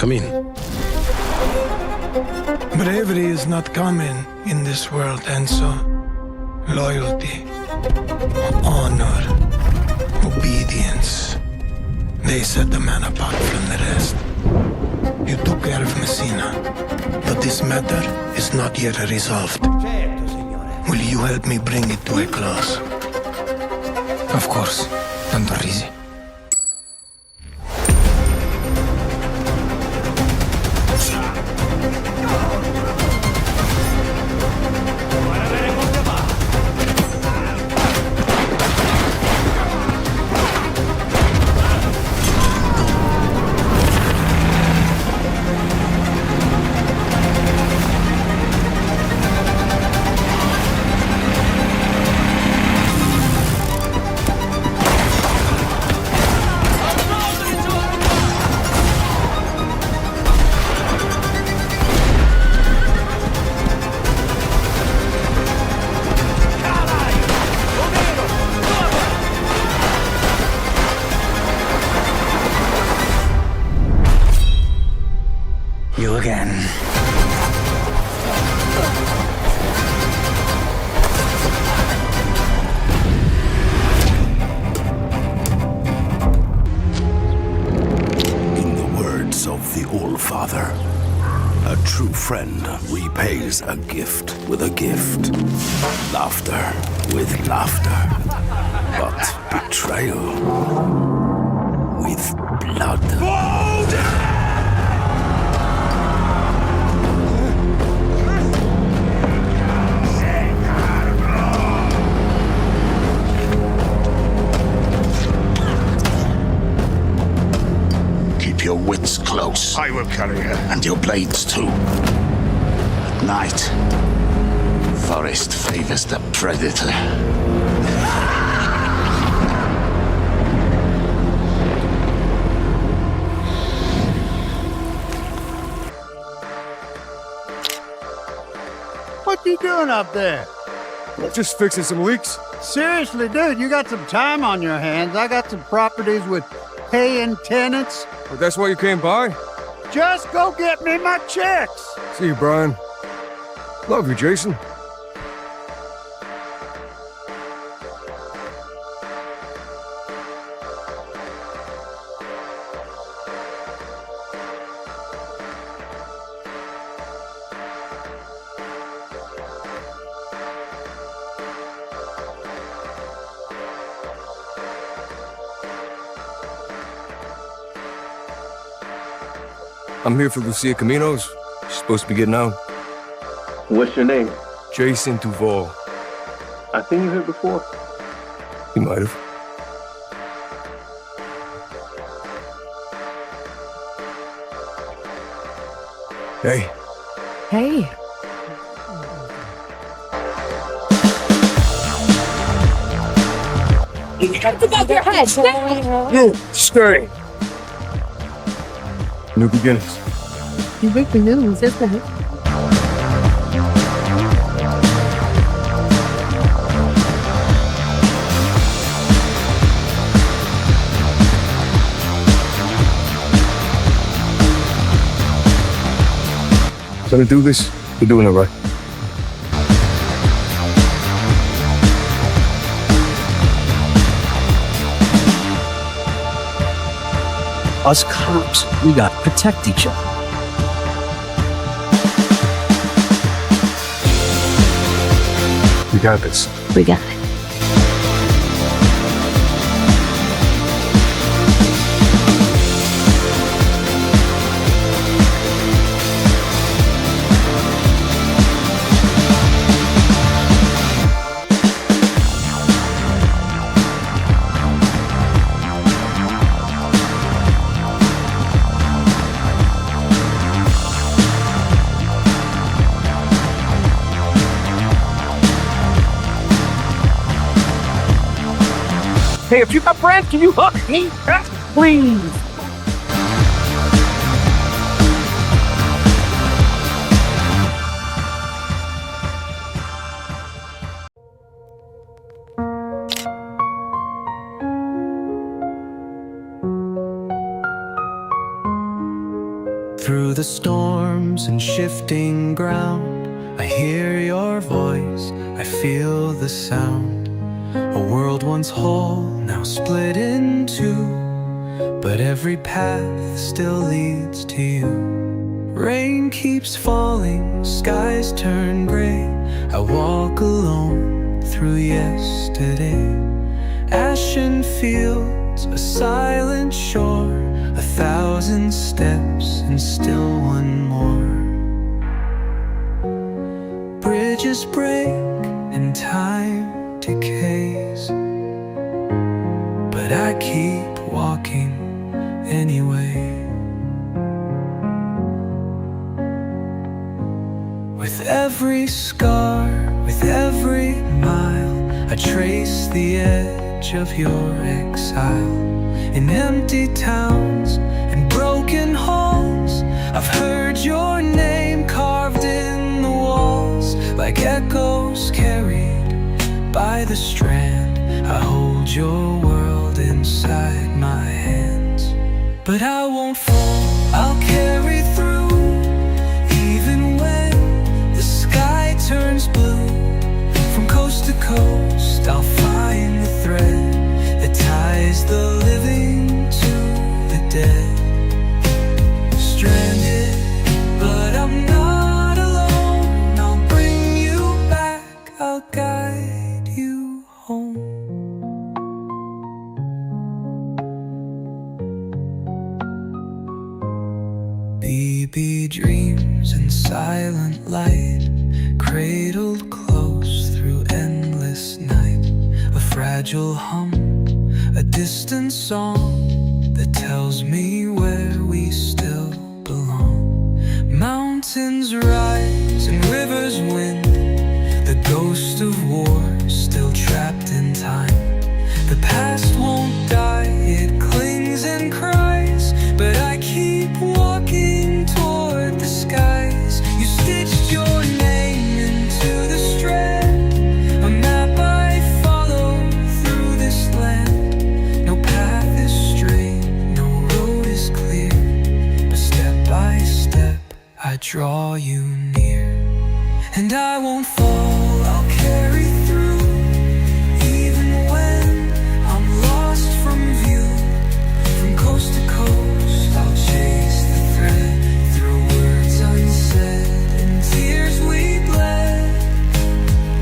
Come in. Bravery is not common in this world, Enzo. Loyalty, honor, obedience. They set the man apart from the rest. You took care of Messina, but this matter is not yet resolved. Will you help me bring it to a close? Of course, Don Torrisi. You again. In the words of the All-Father, a true friend repays a gift with a gift. Laughter with laughter. But betrayal with blood. Keep your wits close. I will carry her. And your blades too. At night, forest favors the predator. What you doing up there? Just fixing some leaks. Seriously, dude, you got some time on your hands. I got some properties with paying tenants. But that's why you came by? Just go get me my checks. See you, Brian. Love you, Jason. I'm here for Lucia Caminos. She's supposed to be getting out. What's your name? Jason Duval. I seen you here before. You might have. Hey. Hey. It's above your head. You stay. New beginnings. New beginnings, isn't it? Gonna do this, we're doing it right. Us cops, we gotta protect each other. We got this. We got it. Hey, if you got bread, can you hook me? Please. Through the storms and shifting ground, I hear your voice, I feel the sound. A world once whole, now split in two, but every path still leads to you. Rain keeps falling, skies turn gray. I walk alone through yesterday. Ashen fields, a silent shore, 1,000 steps and still one more. Bridges break and time decays, but I keep walking anyway. With every scar, with every mile, I trace the edge of your exile. In empty towns and broken halls, I've heard your name carved in the walls. Like echoes carried by the strand, I hold your world inside my hands. But I won't fall, I'll carry through. Even when the sky turns blue, from coast to coast I'll find the thread that ties the living to the dead. Stranded, but I'm not alone. I'll bring you back, I'll guide you home. BB dreams in silent light, cradled close through endless night. A fragile hum, a distant song that tells me where we still belong. Mountains rise and rivers wind, the ghost of war still trapped in time. The past won't die, it clings and cries, but I keep walking toward the skies. You stitched your name into the strand, a map I follow through this land. No path is straight, no road is clear, but step by step I draw you near. And I won't fall, I'll carry through. Even when I'm lost from view, from coast to coast I'll chase the thread, through words unsaid and tears we bled.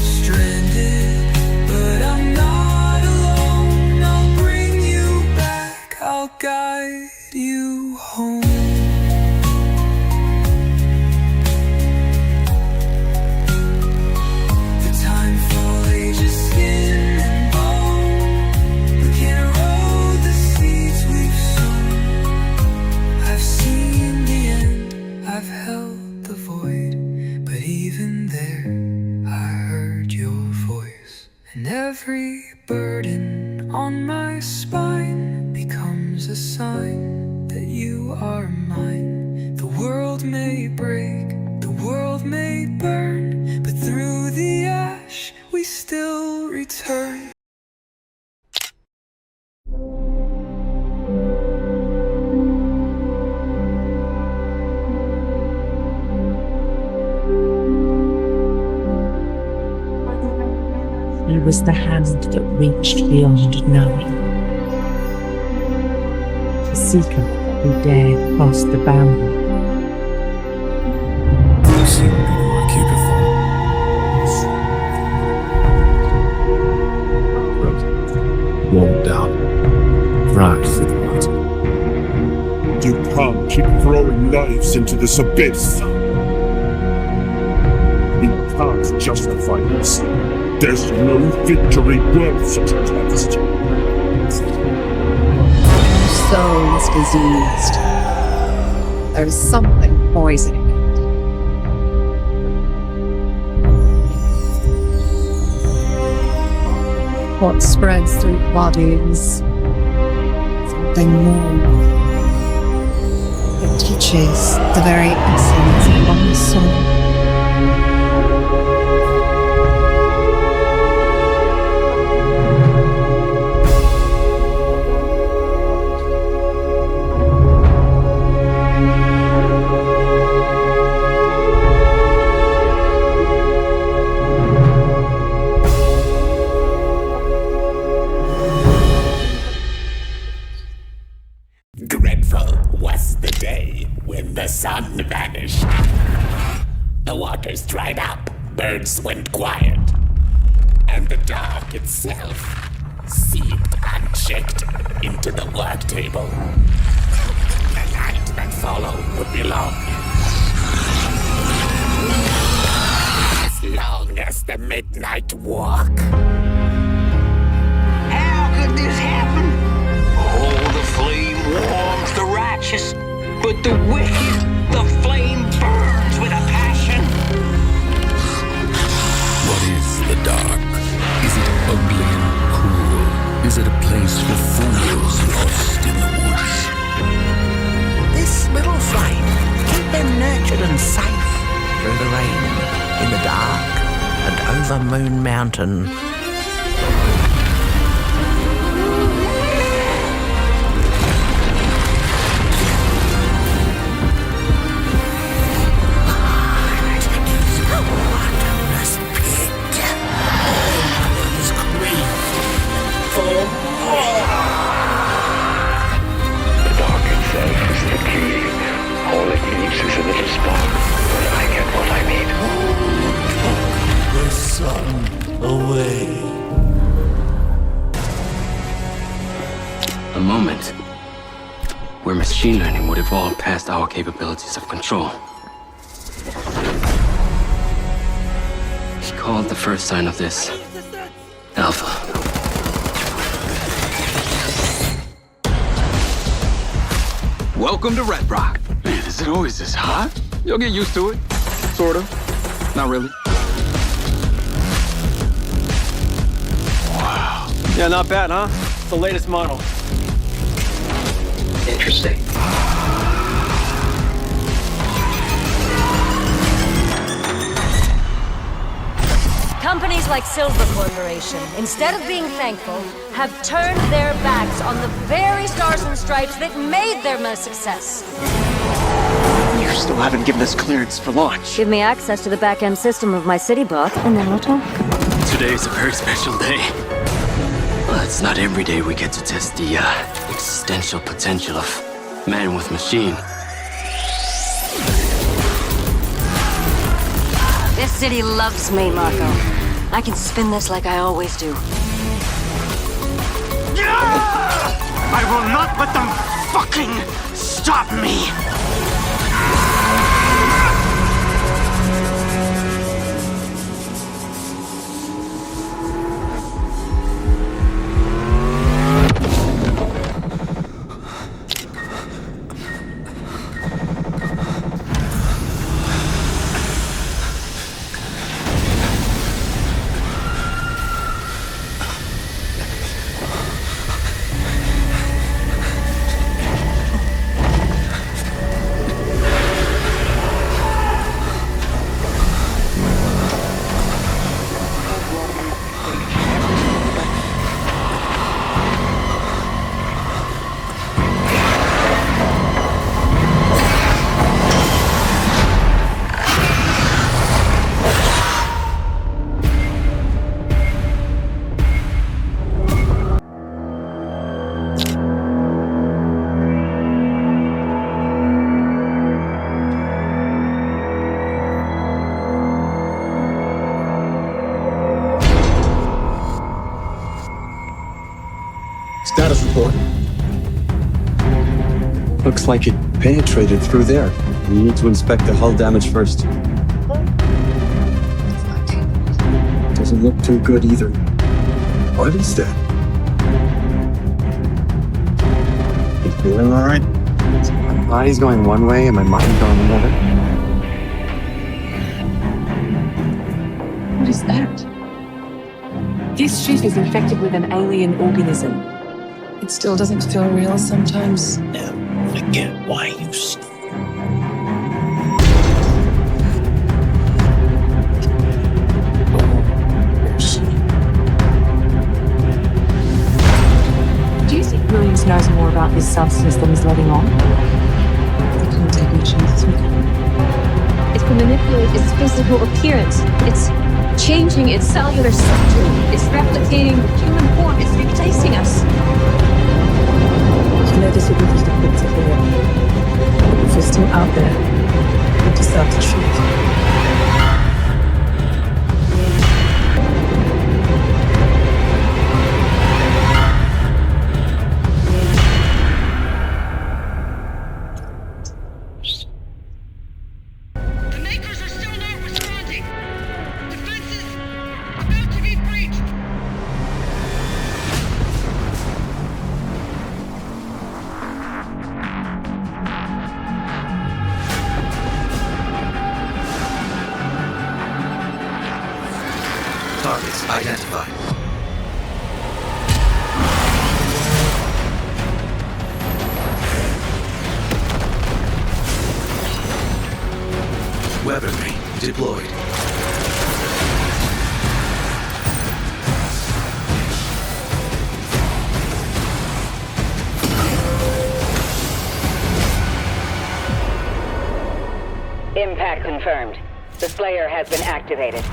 Stranded, but I'm not alone. I'll bring you back, I'll guide you home. The time fall ages skin and bone, we can't erode the seeds we've sown. I've seen the end, I've held the void, but even there I heard your voice. And every burden on my spine becomes a sign that you are mine. The world may break, the world may burn, but through the ash we still return. It was the hand that reached beyond knowing. The seeker who dared cross the boundary. You seem to be more Cupid. Walled down, right through the water. You can't keep throwing lives into this abyss. You can't justify this. There's no victory worth such a test. Your soul is diseased. There's something poisoning it. What spreads through bodies, something more. It teaches the very essence of one's soul. day when the sun vanished. The waters dried up, birds went quiet, and the dark itself seeped unchecked into the work table. The night that followed would be long. As long as the midnight walk. How could this happen? Oh, the flame warms the righteous, but the wicked, the flame burns with a passion. What is the dark? Is it ugly and cruel? Is it a place for fools lost in the woods? This little flame, keep them nurtured and safe through the rain, in the dark, and over Moon Mountain. The dark itself is the key. All it needs is a little spark, and I get what I need. The sun away. A moment where machine learning would evolve past our capabilities of control. He called the first sign of this Alpha. Welcome to Red Rock. Man, is it always this hot? You'll get used to it. Sort of. Not really. Wow. Yeah, not bad, huh? It's the latest model. Interesting. Companies like Silver Corporation, instead of being thankful, have turned their backs on the very stars and stripes that made them a success. You still haven't given us clearance for launch. Give me access to the back-end system of my city bot, and then we'll talk. Today's a very special day. Well, it's not every day we get to test the existential potential of man with machine. This city loves me, Marco. I can spin this like I always do. I will not let them fucking stop me! Status report. Looks like it penetrated through there. We need to inspect the hull damage first. Doesn't look too good either. What is that? You feeling all right? My body's going one way and my mind going another. What is that? This ship is infected with an alien organism. It still doesn't feel real sometimes. Now, forget why you stay. Do you think Williams knows more about this substance than he's letting on? They couldn't take any chances with him. It can manipulate its physical appearance. It's changing its cellular structure. It's replicating the human form. It's replacing us. You know this would be just a quick to clear. out there. You deserve the truth. Targets identified. Weaponry deployed. Impact confirmed. The Slayer has been activated.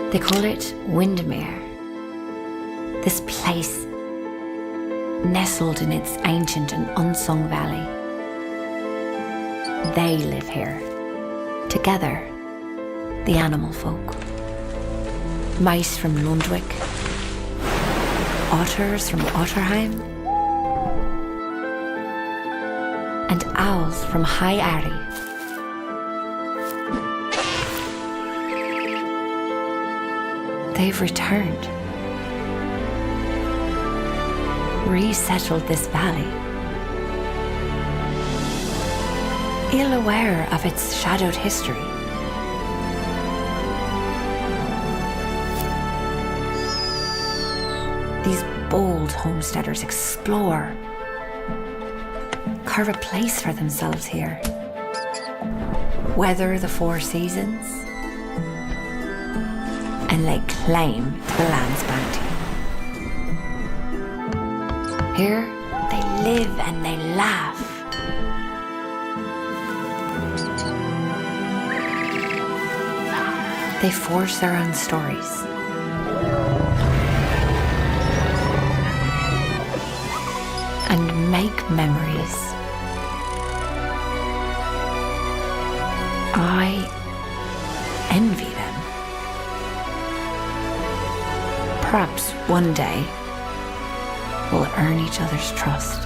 They call it Windermere. This place, nestled in its ancient and unsung valley. They live here, together, the animal folk. Mice from Lundwick, otters from Otterheim, and owls from High Arry. They've returned, resettled this valley, ill aware of its shadowed history. These bold homesteaders explore, carve a place for themselves here, weather the 4 seasons, and lay claim to the land's bounty. Here, they live and they laugh. They forge their own stories. And make memories. I envy them. Perhaps one day we'll earn each other's trust.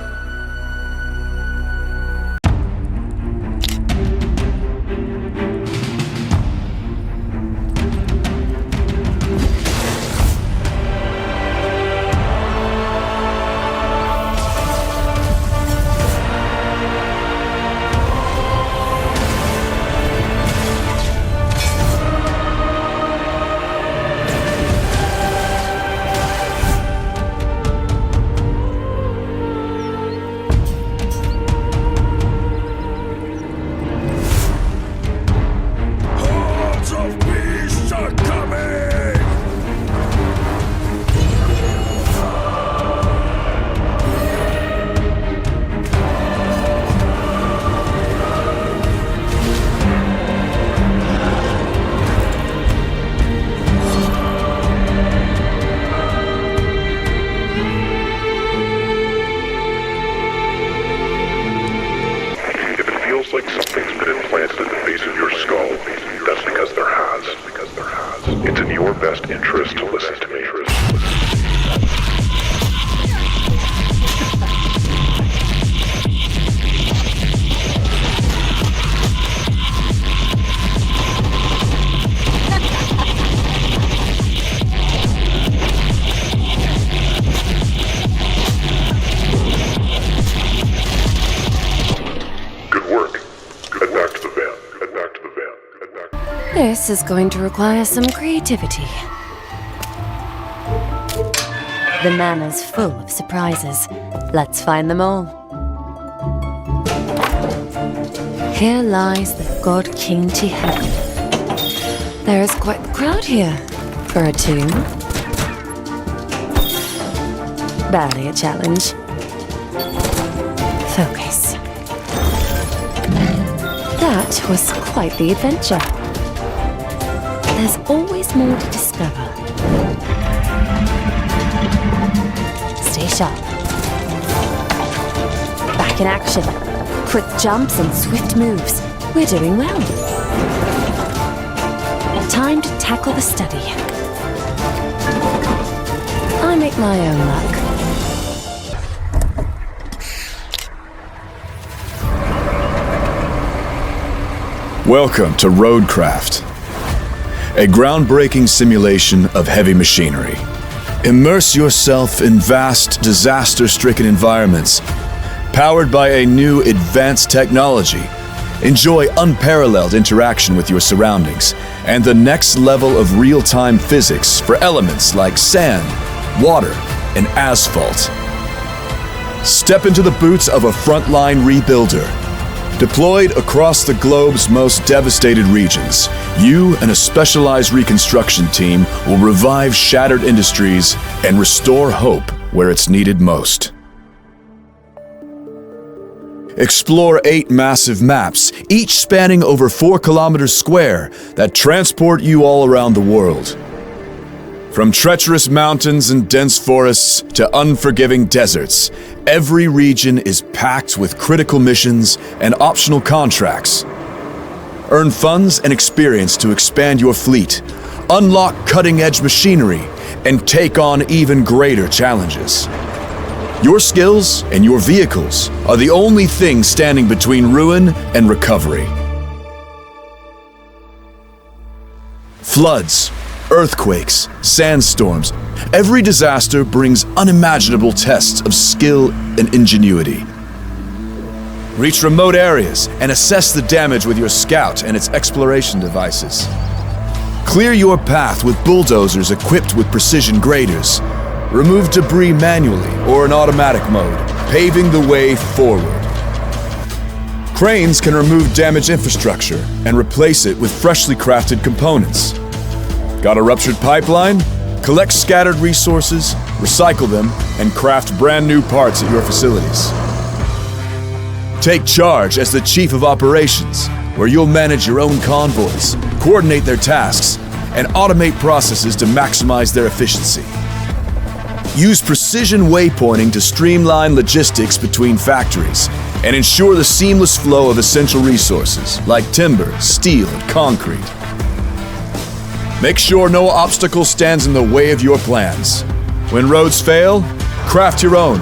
This is going to require some creativity. The manor's full of surprises. Let's find them all. Here lies the God King Tainted. There is quite the crowd here for a tomb. Barely a challenge. Focus. That was quite the adventure. There's always more to discover. Stay sharp. Back in action. Quick jumps and swift moves. We're doing well. Time to tackle the study. I make my own luck. Welcome to RoadCraft, a groundbreaking simulation of heavy machinery. Immerse yourself in vast, disaster-stricken environments, powered by a new advanced technology. Enjoy unparalleled interaction with your surroundings and the next level of real-time physics for elements like sand, water, and asphalt. Step into the boots of a frontline rebuilder. Deployed across the globe's most devastated regions, you and a specialized reconstruction team will revive shattered industries and restore hope where it's needed most. Explore 8 massive maps, each spanning over 4 kilometers square, that transport you all around the world. From treacherous mountains and dense forests to unforgiving deserts, every region is packed with critical missions and optional contracts. Earn funds and experience to expand your fleet, unlock cutting-edge machinery, and take on even greater challenges. Your skills and your vehicles are the only thing standing between ruin and recovery. Floods, earthquakes, sandstorms, every disaster brings unimaginable tests of skill and ingenuity. Reach remote areas and assess the damage with your scout and its exploration devices. Clear your path with bulldozers equipped with precision graders. Remove debris manually or in automatic mode, paving the way forward. Cranes can remove damaged infrastructure and replace it with freshly crafted components. Got a ruptured pipeline? Collect scattered resources, recycle them, and craft brand new parts at your facilities. Take charge as the Chief of Operations, where you'll manage your own convoys, coordinate their tasks, and automate processes to maximize their efficiency. Use precision waypointing to streamline logistics between factories and ensure the seamless flow of essential resources like timber, steel, and concrete. Make sure no obstacle stands in the way of your plans. When roads fail, craft your own.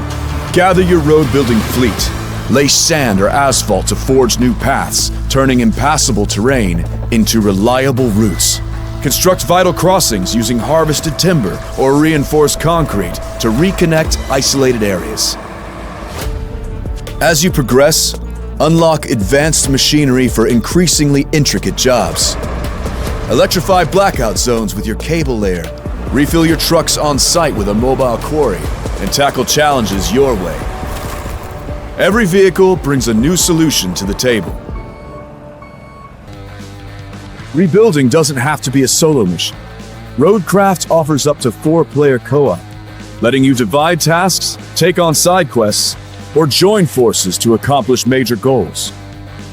Gather your road-building fleet. Lay sand or asphalt to forge new paths, turning impassable terrain into reliable routes. Construct vital crossings using harvested timber or reinforced concrete to reconnect isolated areas. As you progress, unlock advanced machinery for increasingly intricate jobs. Electrify blackout zones with your cable layer, refill your trucks on site with a mobile quarry, and tackle challenges your way. Every vehicle brings a new solution to the table. Rebuilding doesn't have to be a solo mission. RoadCraft offers up to 4-player co-op, letting you divide tasks, take on side quests, or join forces to accomplish major goals.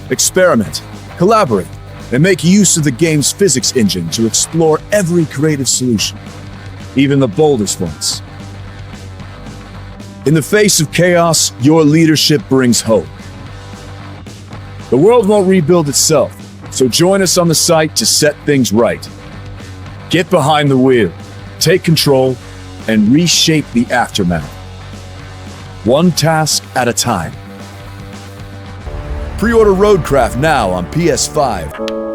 Experiment, collaborate, and make use of the game's physics engine to explore every creative solution, even the boldest ones. In the face of chaos, your leadership brings hope. The world won't rebuild itself, so join us on the site to set things right. Get behind the wheel, take control, and reshape the aftermath. One task at a time. Pre-order RoadCraft now on PS5.